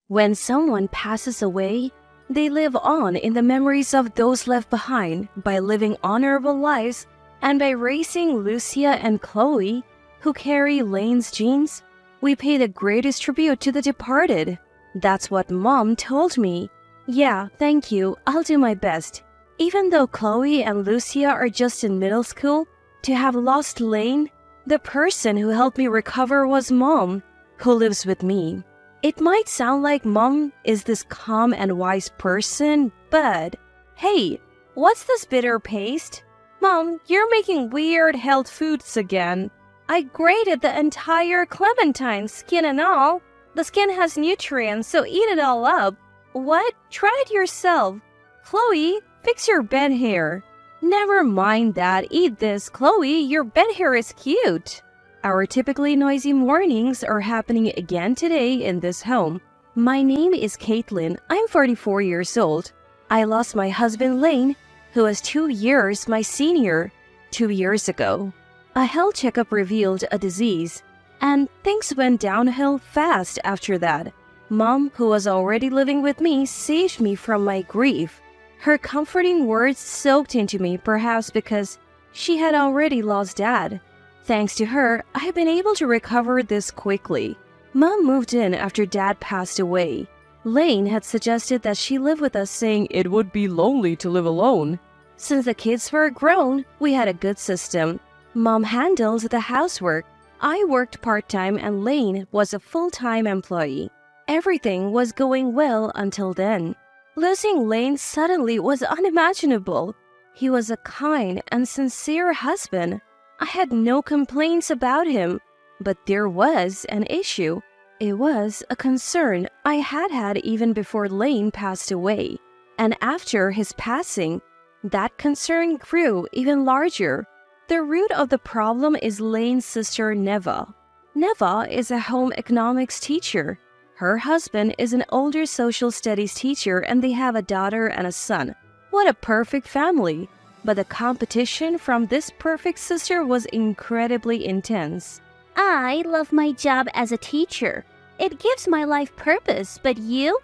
When someone passes away, they live on in the memories of those left behind by living honorable lives and by raising Lucia and Chloe, who carry Lane's genes. We pay the greatest tribute to the departed. That's what Mom told me. Yeah, thank you. I'll do my best. Even though Chloe and Lucia are just in middle school, to have lost Lane, the person who helped me recover was Mom, who lives with me. It might sound like Mom is this calm and wise person, but hey, what's this bitter paste? Mom, you're making weird health foods again. I grated the entire clementine, skin and all. The skin has nutrients, so eat it all up. What? Try it yourself. Chloe, fix your bed hair. Never mind that. Eat this, Chloe. Your bed hair is cute. Our typically noisy mornings are happening again today in this home. My name is Caitlin. I'm 44 years old. I lost my husband Lane, who was 2 years my senior, 2 years ago. A health checkup revealed a disease, and things went downhill fast after that. Mom, who was already living with me, saved me from my grief. Her comforting words soaked into me, perhaps because she had already lost Dad. Thanks to her, I have been able to recover this quickly. Mom moved in after Dad passed away. Lane had suggested that she live with us, saying it would be lonely to live alone. Since the kids were grown, we had a good system. Mom handled the housework. I worked part-time and Lane was a full-time employee. Everything was going well until then. Losing Lane suddenly was unimaginable. He was a kind and sincere husband. I had no complaints about him, but there was an issue. It was a concern I had even before Lane passed away. And after his passing, that concern grew even larger. The root of the problem is Lane's sister Neva. Neva is a home economics teacher. Her husband is an older social studies teacher and they have a daughter and a son. What a perfect family! But the competition from this perfect sister was incredibly intense. I love my job as a teacher. It gives my life purpose, but you're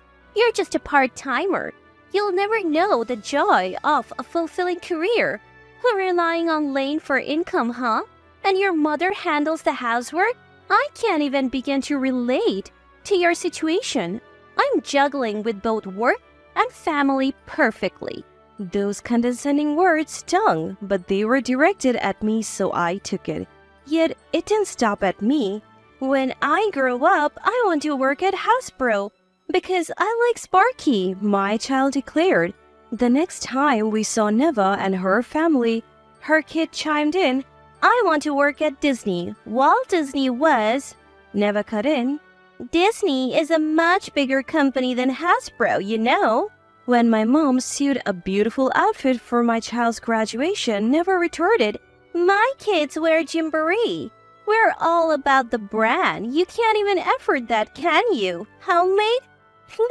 just a part-timer. You'll never know the joy of a fulfilling career. Relying on Lane for income, huh? And your mother handles the housework? I can't even begin to relate to your situation. I'm juggling with both work and family perfectly. Those condescending words stung, but they were directed at me, so I took it. Yet it didn't stop at me. When I grow up, I want to work at Hasbro because I like Sparky, my child declared. The next time we saw Neva and her family, her kid chimed in, I want to work at Disney. Walt Disney was... Neva cut in, Disney is a much bigger company than Hasbro, you know. When my mom sewed a beautiful outfit for my child's graduation, Neva retorted, My kids wear Gymboree. We're all about the brand. You can't even afford that, can you? Homemade?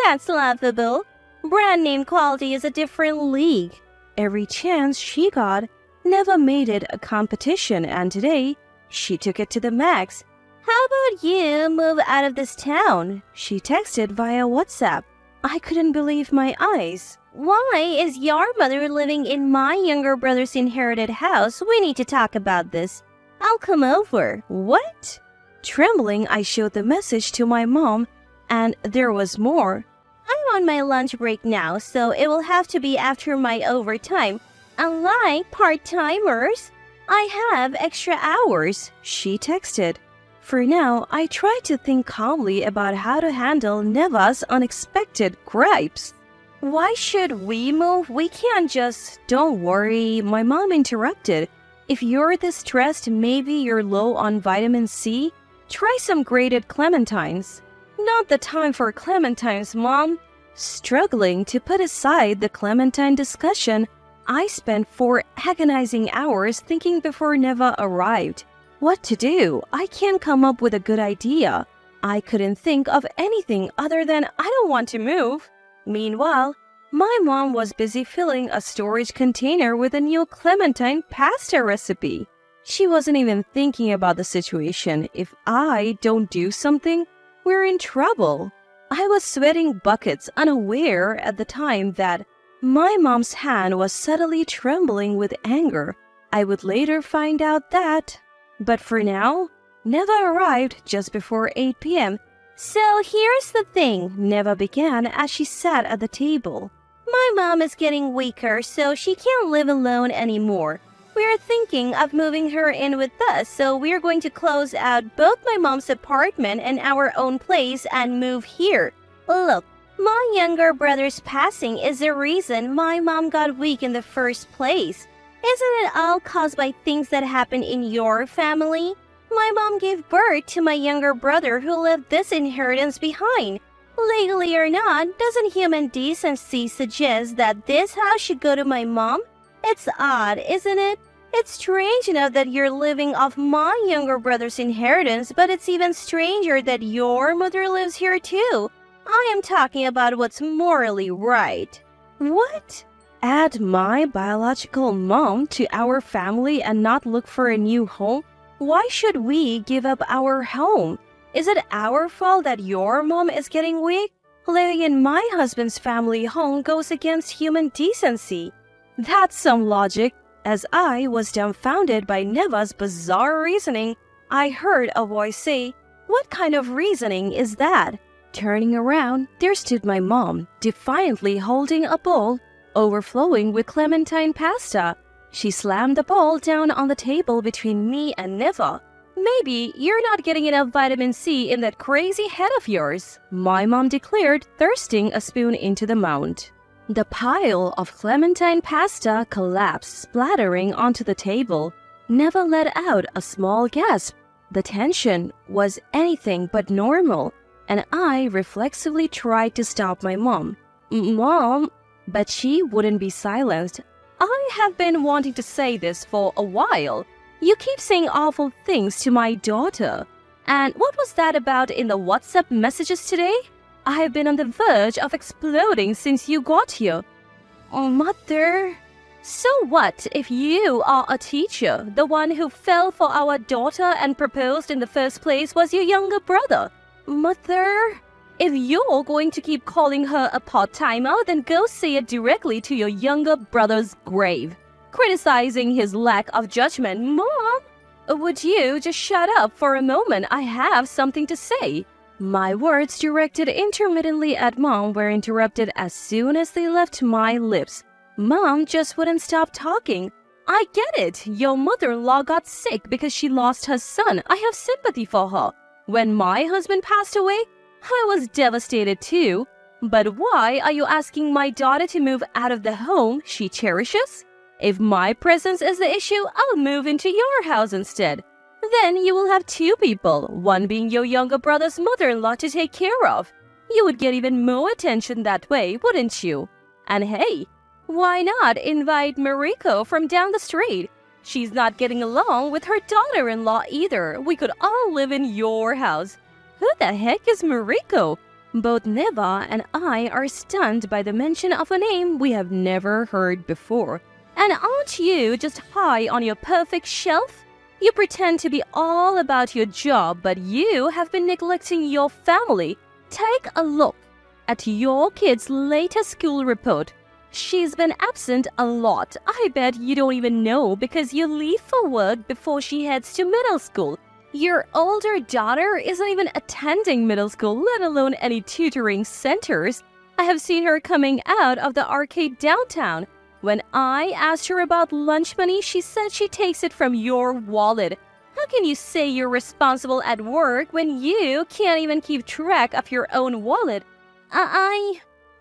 That's laughable. Brand name quality is a different league. Every chance she got, Neva made it a competition, and today, she took it to the max. How about you move out of this town? She texted via WhatsApp. I couldn't believe my eyes. Why is your mother living in my younger brother's inherited house? We need to talk about this. I'll come over. What? Trembling, I showed the message to my mom, and there was more. I'm on my lunch break now, so it will have to be after my overtime. Unlike part-timers, I have extra hours, she texted. For now, I tried to think calmly about how to handle Neva's unexpected gripes. Why should we move? We can't just... Don't worry, my mom interrupted. If you're this stressed, maybe you're low on vitamin C? Try some grated clementines. Not the time for clementines, Mom. Struggling to put aside the clementine discussion, I spent 4 agonizing hours thinking before Neva arrived. What to do? I can't come up with a good idea. I couldn't think of anything other than I don't want to move. Meanwhile, my mom was busy filling a storage container with a new clementine pasta recipe. She wasn't even thinking about the situation. If I don't do something, we're in trouble. I was sweating buckets, unaware at the time that my mom's hand was subtly trembling with anger. I would later find out that. But for now, Neva arrived just before 8 p.m. So here's the thing. Neva began as she sat at the table. My mom is getting weaker, so she can't live alone anymore. We're thinking of moving her in with us, so we're going to close out both my mom's apartment and our own place and move here. Look, my younger brother's passing is the reason my mom got weak in the first place. Isn't it all caused by things that happened in your family? My mom gave birth to my younger brother who left this inheritance behind. Legally or not, doesn't human decency suggest that this house should go to my mom? It's odd, isn't it? It's strange enough that you're living off my younger brother's inheritance, but it's even stranger that your mother lives here too. I am talking about what's morally right. What? Add my biological mom to our family and not look for a new home? Why should we give up our home? Is it our fault that your mom is getting weak? Living in my husband's family home goes against human decency. That's some logic. As I was dumbfounded by Neva's bizarre reasoning, I heard a voice say, "What kind of reasoning is that?" Turning around, there stood my mom, defiantly holding a bowl overflowing with clementine pasta. She slammed the bowl down on the table between me and Neva. "Maybe you're not getting enough vitamin C in that crazy head of yours," my mom declared, thrusting a spoon into the mound. The pile of clementine pasta collapsed, splattering onto the table. Neva let out a small gasp. The tension was anything but normal, and I reflexively tried to stop my mom. "Mom," but she wouldn't be silenced. "I have been wanting to say this for a while. You keep saying awful things to my daughter. And what was that about in the WhatsApp messages today? I have been on the verge of exploding since you got here." "Oh, Mother." "So what if you are a teacher? The one who fell for our daughter and proposed in the first place was your younger brother." "Mother." "If you're going to keep calling her a part-timer, then go say it directly to your younger brother's grave, criticizing his lack of judgment." "Mom, would you just shut up for a moment? I have something to say." My words directed intermittently at Mom were interrupted as soon as they left my lips. Mom just wouldn't stop talking. "I get it. Your mother-in-law got sick because she lost her son. I have sympathy for her. When my husband passed away, I was devastated too. But why are you asking my daughter to move out of the home she cherishes? If my presence is the issue, I'll move into your house instead. Then you will have two people, one being your younger brother's mother-in-law to take care of. You would get even more attention that way, wouldn't you? And hey, why not invite Mariko from down the street? She's not getting along with her daughter-in-law either. We could all live in your house." "Who the heck is Mariko?" Both Neva and I are stunned by the mention of a name we have never heard before. "And aren't you just high on your perfect shelf? You pretend to be all about your job, but you have been neglecting your family. Take a look at your kid's latest school report. She's been absent a lot. I bet you don't even know because you leave for work before she heads to middle school. Your older daughter isn't even attending middle school, let alone any tutoring centers. I have seen her coming out of the arcade downtown. When I asked her about lunch money, she said she takes it from your wallet. How can you say you're responsible at work when you can't even keep track of your own wallet?"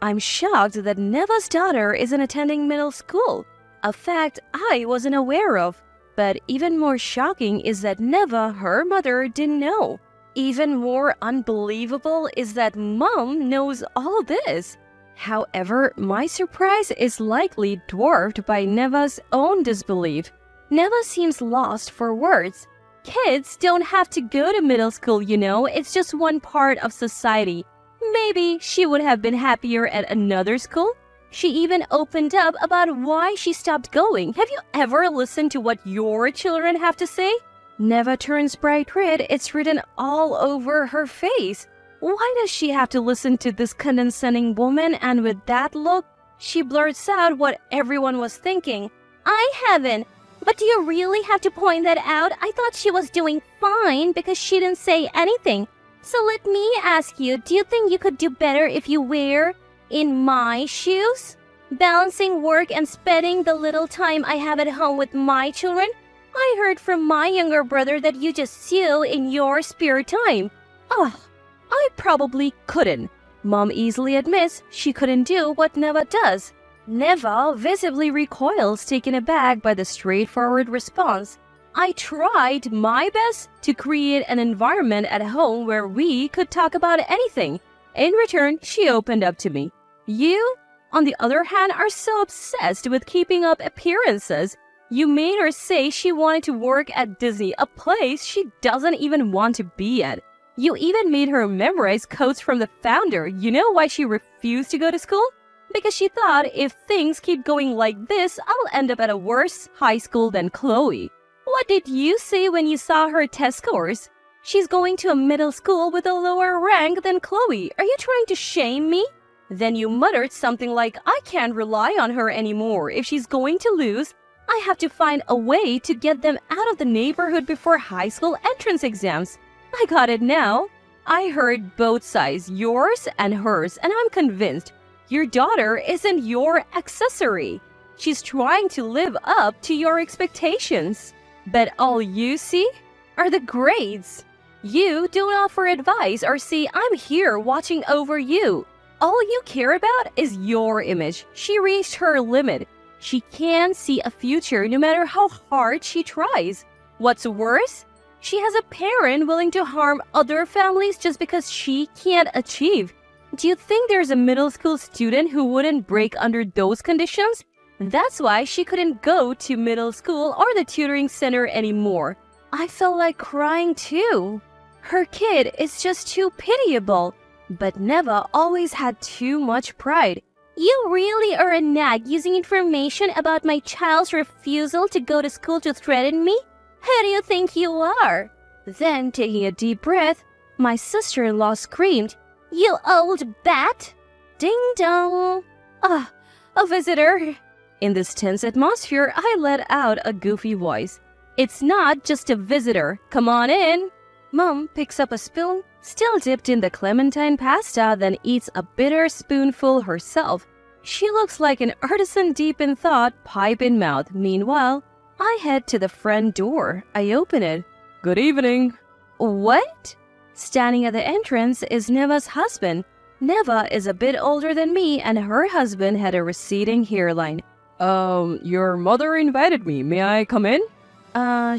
I'm shocked that Neva's daughter isn't attending middle school, a fact I wasn't aware of. But even more shocking is that Neva, her mother, didn't know. Even more unbelievable is that Mom knows all this. However, my surprise is likely dwarfed by Neva's own disbelief. Neva seems lost for words. Kids don't have to go to middle school, you know. It's just one part of society. Maybe she would have been happier at another school. She even opened up about why she stopped going. Have you ever listened to what your children have to say? Neva turns bright red. It's written all over her face. Why does she have to listen to this condescending woman? And with that look, she blurts out what everyone was thinking. I haven't. But do you really have to point that out? I thought she was doing fine because she didn't say anything. So let me ask you, do you think you could do better if you were in my shoes? Balancing work and spending the little time I have at home with my children? I heard from my younger brother that you just sew in your spare time. Oh, I probably couldn't. Mom easily admits she couldn't do what Neva does. Neva visibly recoils, taken aback by the straightforward response. I tried my best to create an environment at home where we could talk about anything. In return, she opened up to me. You, on the other hand, are so obsessed with keeping up appearances. You made her say she wanted to work at Disney, a place she doesn't even want to be at. You even made her memorize quotes from the founder. You know why she refused to go to school? Because she thought if things keep going like this, I'll end up at a worse high school than Chloe. What did you say when you saw her test scores? She's going to a middle school with a lower rank than Chloe. Are you trying to shame me? Then you muttered something like, I can't rely on her anymore. If she's going to lose, I have to find a way to get them out of the neighborhood before high school entrance exams. I got it now. I heard both sides, yours and hers, and I'm convinced your daughter isn't your accessory. She's trying to live up to your expectations. But all you see are the grades. You don't offer advice or say, I'm here watching over you. All you care about is your image. She reached her limit. She can't see a future no matter how hard she tries. What's worse? She has a parent willing to harm other families just because she can't achieve. Do you think there's a middle school student who wouldn't break under those conditions? That's why she couldn't go to middle school or the tutoring center anymore. I felt like crying too. Her kid is just too pitiable. But Neva always had too much pride. You really are a nag using information about my child's refusal to go to school to threaten me? Who do you think you are? Then, taking a deep breath, my sister-in-law screamed, You old bat! Ding dong! Ah, a visitor! In this tense atmosphere, I let out a goofy voice. It's not just a visitor. Come on in. Mom picks up a spoon, still dipped in the clementine pasta, then eats a bitter spoonful herself. She looks like an artisan deep in thought, pipe in mouth. Meanwhile, I head to the front door. I open it. Good evening. What? Standing at the entrance is Neva's husband. Neva is a bit older than me, and her husband had a receding hairline. Your mother invited me. May I come in?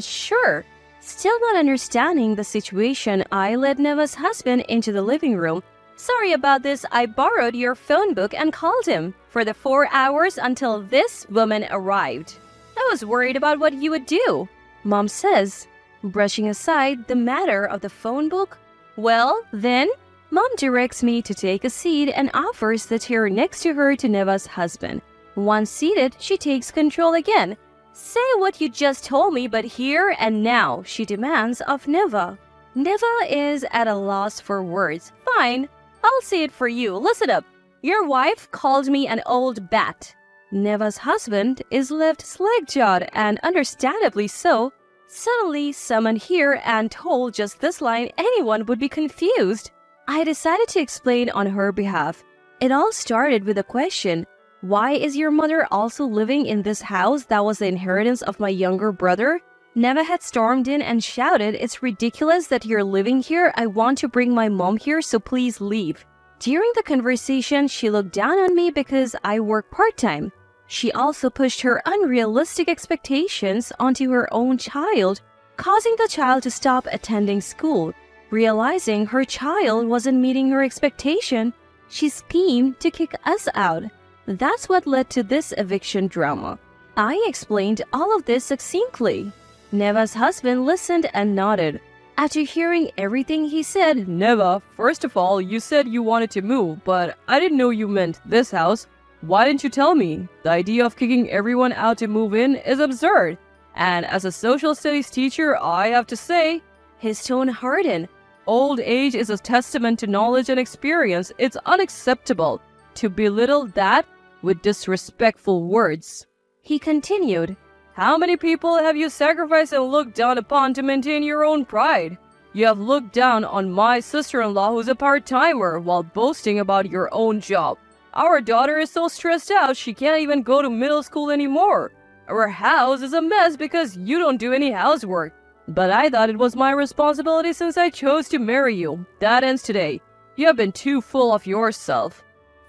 Sure. Still not understanding the situation, I led Neva's husband into the living room. Sorry about this, I borrowed your phone book and called him for the 4 hours until this woman arrived. I was worried about what you would do, Mom says, brushing aside the matter of the phone book. Well, then, Mom directs me to take a seat and offers the chair next to her to Neva's husband. Once seated, she takes control again. Say what you just told me, but here and now, she demands of Neva. Neva is at a loss for words. Fine, I'll say it for you. Listen up. Your wife called me an old bat. Neva's husband is left slack-jawed, and understandably so. Suddenly summoned here and told just this line, anyone would be confused. I decided to explain on her behalf. It all started with a question. Why is your mother also living in this house that was the inheritance of my younger brother? Neva had stormed in and shouted, It's ridiculous that you're living here. I want to bring my mom here, so please leave. During the conversation, she looked down on me because I work part-time. She also pushed her unrealistic expectations onto her own child, causing the child to stop attending school. Realizing her child wasn't meeting her expectation, she schemed to kick us out. That's what led to this eviction drama. I explained all of this succinctly. Neva's husband listened and nodded. After hearing everything he said, Neva, first of all, you said you wanted to move, but I didn't know you meant this house. Why didn't you tell me? The idea of kicking everyone out to move in is absurd. And as a social studies teacher, I have to say, his tone hardened. Old age is a testament to knowledge and experience. It's unacceptable to belittle that with disrespectful words. He continued, how many people have you sacrificed and looked down upon to maintain your own pride? You have looked down on my sister-in-law who's a part-timer while boasting about your own job. Our daughter is so stressed out she can't even go to middle school anymore. Our house is a mess because you don't do any housework. But I thought it was my responsibility since I chose to marry you. That ends today. You have been too full of yourself.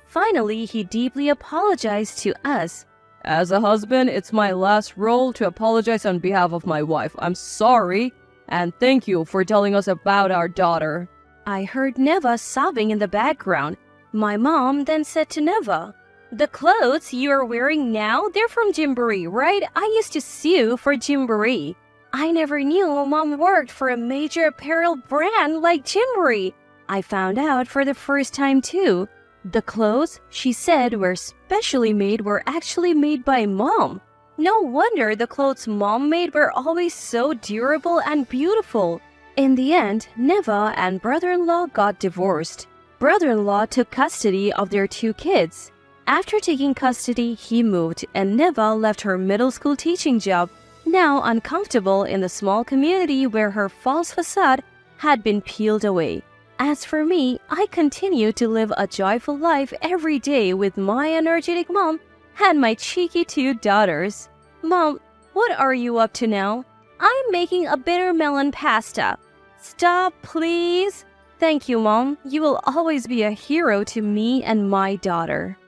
Finally, he deeply apologized to us. As a husband, it's my last role to apologize on behalf of my wife. I'm sorry, and thank you for telling us about our daughter. I heard Neva sobbing in the background. My mom then said to Neva, the clothes you are wearing now, they're from Gymboree, right? I used to sew for Gymboree. I never knew Mom worked for a major apparel brand like Gymboree. I found out for the first time too. The clothes she said were specially made were actually made by Mom. No wonder the clothes Mom made were always so durable and beautiful. In the end, Neva and brother-in-law got divorced. Brother-in-law took custody of their 2 kids. After taking custody, he moved and Neva left her middle school teaching job, now uncomfortable in the small community where her false facade had been peeled away. As for me, I continue to live a joyful life every day with my energetic mom and my cheeky 2 daughters. Mom, what are you up to now? I'm making a bitter melon pasta. Stop, please. Thank you, Mom. You will always be a hero to me and my daughter.